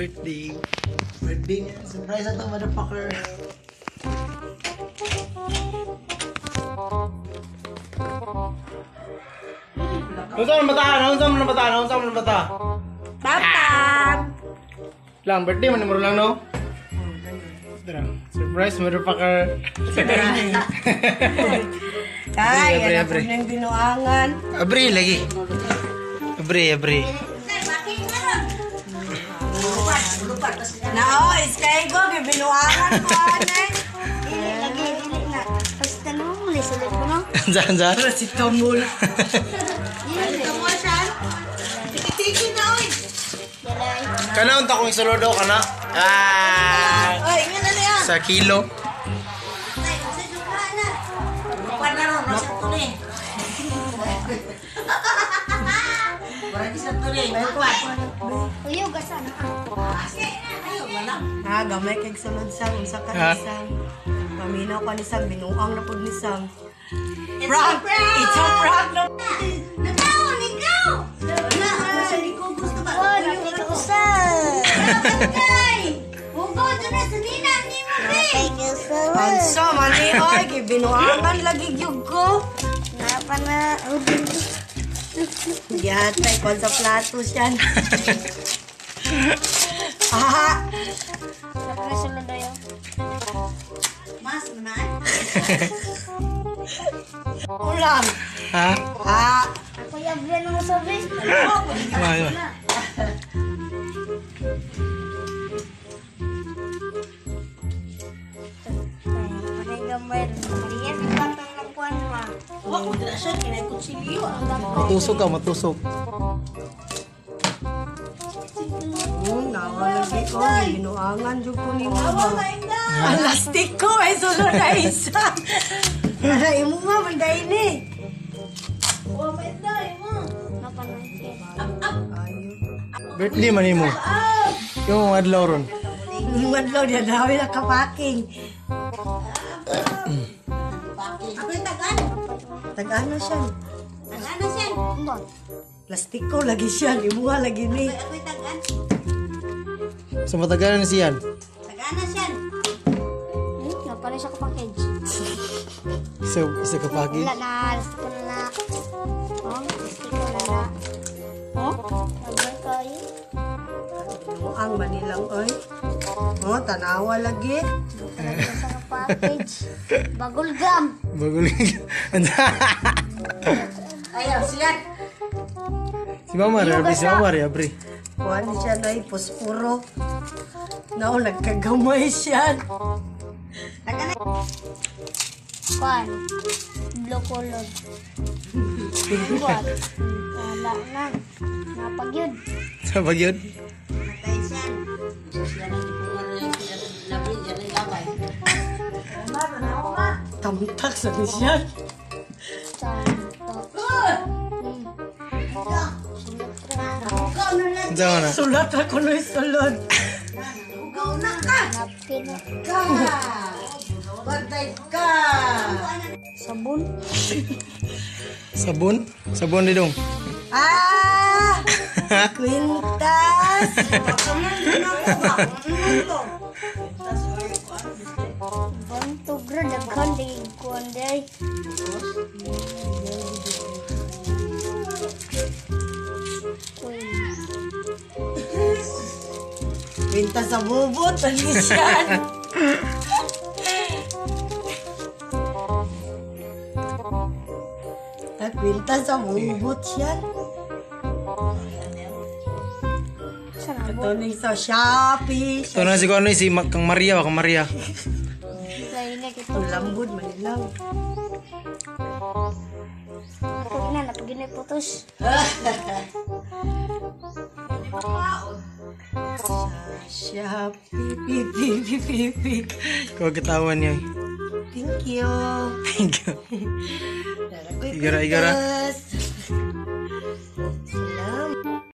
birthday. Birthday niya. Surprise na to, motherfucker. Unsa man bata? Unsa man bata? Unsa man bata? Tatang! Lang, birthday man mo lang, no? Tara. Surprise, motherfucker. Ay, Abre, yan abre. ako ng binuangan. Abri lagi. Abri. Nao, iskay ko, binuangan ko, ane. Lagi, dili na. Basta no, muli sulit mo no. Anza. Si Tomul. Tiki-tiki na, oy. Dalay. Kana unta kong isulo daw kana. Oy, nga na niya. Sa kilo. Ay, sa suka na. Lupan na ron, nasa tuli. Barang isa tuli, may kuwan. Uyo, gasan. Ha, gamay kay sulod sang, usa ka Ha? isang. Paminaw ka ni sang, binuang na pud ni sang. Prank! It's a prank! No? Nataon, ikaw! Oh, yung ikusan. Hugo, dyan na sa nina, ni mo, be. Panso, mani, oy, kay binuangan lagi gyud ko. Napa na, Yatay, kwan sa platos yan. Ah! Siyempre, sunod na yun. Mas, manaan. Ulam! Ha? Ah! Ako yung blend mo sabi. Wala. Panay gamay. Marias, yung batang lakuan mo. Wag mo na siya, kinay kutsilyo. Matusok ka, matusok. Nawa lagi ko, binuangan jud ko ni mama. Alastik ko, ay sulod na isa. Para imo nga, manday ni. Napa na yun. Birthday man nimo. Yung adlaw ron. Madlaw niya, dami na kapaking. Ako yung tagan. Tag-ano siya? Ano siya? Umbon. Plastik ko lagi siya, imo nga lagi ni. Ako yung tagan. Sa matagalan siyan. Tagana siya. Napa na siya package. Isa ka pagi. Wala na, gusto ko na na. Oh, gusto ko na na. Oh, nagay kayo. Ang manilang, oy. Oh, tanawa lagi. Talaga sa package. Bagol gum. Baguling. Ayaw, siya. Si Mama, Abri. Kuha ni siya na posporo. Nao, nagkagamay siya. Kwan. Blue color. Buat. Wala na. Napagyod. Sa bagyod. Tamtak sa ni siya. Diyan na. Sulat ako na sulod. Napkin. Batay ka. Sabon. Sabon? Sabon di dong. Ah! Quintas! Bantu bro, daghan di kuan day. Quintas sa bubot. Ano siya? Quintas sa bubot siya. Ito na sa Shopee. Ito na si Konoy, si Kang Maria. Kang Maria. Lain na kito. Lambod, manilang. Pag na, napagin na putos. Shopee, pipi. Kau ketahuan niya. Thank you. Thank you. Dara ko'y Igara. Quintas.